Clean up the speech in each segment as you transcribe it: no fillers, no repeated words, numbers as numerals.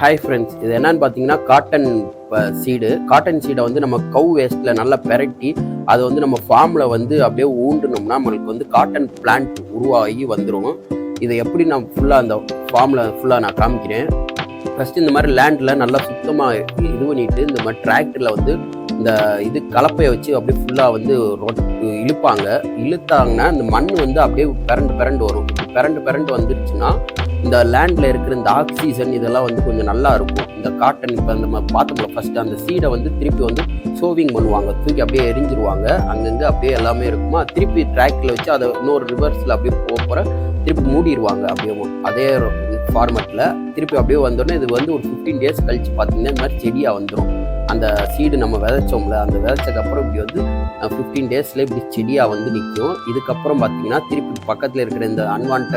Hi friends, இது என்னன்னு பார்த்தீங்கன்னா காட்டன் சீடை வந்து நம்ம கவ் வேஸ்ட்டில் நல்லா பெரட்டி அதை வந்து நம்ம ஃபார்மில் வந்து அப்படியே ஊண்டுனோம்னா நம்மளுக்கு வந்து காட்டன் பிளான்ட் உருவாகி வந்துடும். இதை எப்படி நான் ஃபுல்லாக அந்த ஃபார்மில் ஃபுல்லாக நான் காமிக்கிறேன். ஃபஸ்ட்டு இந்த மாதிரி லேண்டில் நல்லா சுத்தமாக இது பண்ணிவிட்டு இந்த மாதிரி டிராக்டரில் வந்து இந்த இது கலப்பையை வச்சு அப்படியே ஃபுல்லாக வந்து இழுத்தாங்கன்னா இந்த மண் வந்து அப்படியே பிறண்டு வரும். பிறண்டு வந்துருச்சுன்னா இந்த லேண்டில் இருக்கிற இந்த ஆக்சிஜன் இதெல்லாம் வந்து கொஞ்சம் நல்லா இருக்கும். இந்த காட்டன் இப்போ நம்ம பார்த்தோம்ல ஃபஸ்ட்டு அந்த சீடை வந்து திருப்பி வந்து சோவிங் பண்ணுவாங்க, தூக்கி அப்படியே எரிஞ்சிருவாங்க. அங்கங்கே அப்படியே எல்லாமே இருக்குமா, திருப்பி டிராக்டில் வச்சு அதை இன்னொரு ரிவர்ஸில் அப்படியே போகிற திருப்பி மூடிடுவாங்க. அப்படியே அதே ஃபார்மேட்டில் திருப்பி அப்படியே வந்தோடனே இது வந்து ஒரு 15 days கழிச்சு பார்த்தீங்கன்னா இந்த மாதிரி செடியாக வந்துடும். அந்த சீடு நம்ம விதைச்சோம்ல, அந்த விதைச்சதுக்கப்புறம் இப்படி வந்து 15 daysல இப்படி செடியாக வந்து நிற்கும். இதுக்கப்புறம் பார்த்தீங்கன்னா திருப்பி பக்கத்தில் இருக்கிற இந்த அன்வான்ட்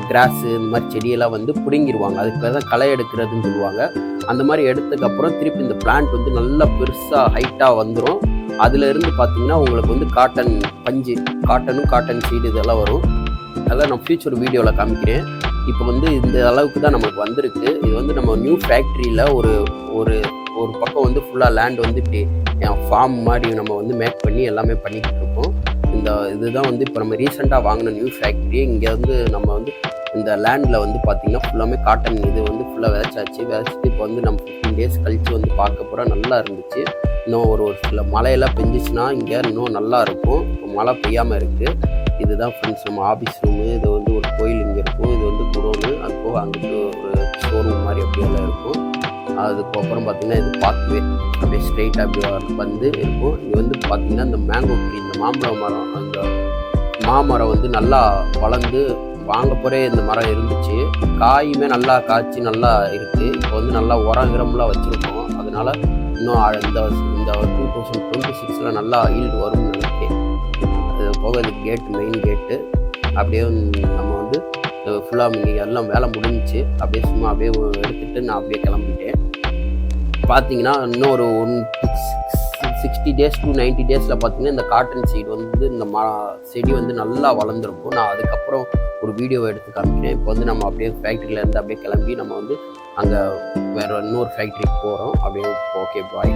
கிராஸு இந்த மாதிரி செடியெல்லாம் வந்து பிடுங்கிடுவாங்க. அதுக்கு பேர் தான் களை எடுக்கிறதுன்னு சொல்லுவாங்க. அந்த மாதிரி எடுத்ததுக்கப்புறம் திருப்பி இந்த பிளான்ட் வந்து நல்லா பெருசாக ஹைட்டாக வந்துடும். அதுலேருந்து பார்த்தீங்கன்னா உங்களுக்கு வந்து காட்டன் சீடு இதெல்லாம் வரும். அதெல்லாம் நான் ஃபியூச்சர் வீடியோவில் காமிக்கிறேன். இப்போ வந்து இந்த அளவுக்கு தான் நமக்கு வந்திருக்கு. இது வந்து நம்ம நியூ ஃபேக்ட்ரியில் ஒரு ஒரு பக்கம் வந்து ஃபுல்லாக லேண்ட் வந்து இப்படி ஃபார்ம் மாதிரி நம்ம வந்து மேக் பண்ணி எல்லாமே பண்ணிக்கிட்டு இருக்கோம். இதுதான் வந்து இப்போ நம்ம ரீசெண்டாக வாங்கின நியூ ஃபேக்ட்ரி. இங்கே வந்து நம்ம வந்து இந்த லேண்டில் வந்து பார்த்திங்கன்னா ஃபுல்லாமே காட்டன் இது வந்து ஃபுல்லாக விதைச்சிட்டு இப்போ வந்து நம்ம 15 days கழித்து வந்து பார்க்க போகிற நல்லா இருந்துச்சு. இன்னும் ஒரு சில மழையெல்லாம் பெஞ்சிச்சுன்னா இங்கே இன்னும் நல்லா இருக்கும். இப்போ மழை பெய்யாமல் இருக்குது. இதுதான் ஃப்ரெண்ட்ஸ் நம்ம ஆஃபீஸ் ரூமு. இது வந்து ஒரு கோயில் இங்கே இருக்கும். இது வந்து குடோனு, அது போக அங்கிட்டு ஒரு ஷோரூம் மாதிரி அப்படியெல்லாம் இருக்கும். அதுக்கப்புறம் பார்த்திங்கன்னா இது பாத்வே அப்படியே ஸ்ட்ரெயிட்டாக அப்படி வந்து இருக்கும். இது வந்து பார்த்திங்கன்னா இந்த மேங்கோ ட்ரீ, இந்த அந்த மாமரம் வந்து நல்லா வளர்ந்து வாங்க போகிறே இந்த மரம் இருந்துச்சு. காயுமே நல்லா காய்ச்சி நல்லா இருக்குது. இப்போ வந்து நல்லா உரம்லாம் வச்சுருக்கோம். அதனால் இன்னும் இந்த 2026 நல்லா ஈல்டு வரும்னு நினைக்கிறேன். அது போக இது மெயின் கேட்டு அப்படியே நம்ம வந்து ஃபுல்லாக இங்கே எல்லாம் வேலை முடிஞ்சிச்சு. அப்படியே சும்மா அப்படியே எடுத்துகிட்டு நான் அப்படியே கிளம்பிட்டேன். பார்த்தீங்கன்னா இன்னும் ஒரு 60 days to 90 daysல பார்த்தீங்கன்னா இந்த காட்டன் சீடு வந்து இந்த செடி வந்து நல்லா வளர்ந்துருக்கும். நான் அதுக்கப்புறம் ஒரு வீடியோவை எடுத்து காமிக்கிறேன். இப்போ வந்து நம்ம அப்படியே ஃபேக்ட்ரியிலேருந்து அப்படியே கிளம்பி நம்ம வந்து அங்கே வேறு இன்னொரு ஃபேக்ட்ரிக்கு போகிறோம். அப்படியே ஓகே பாய்.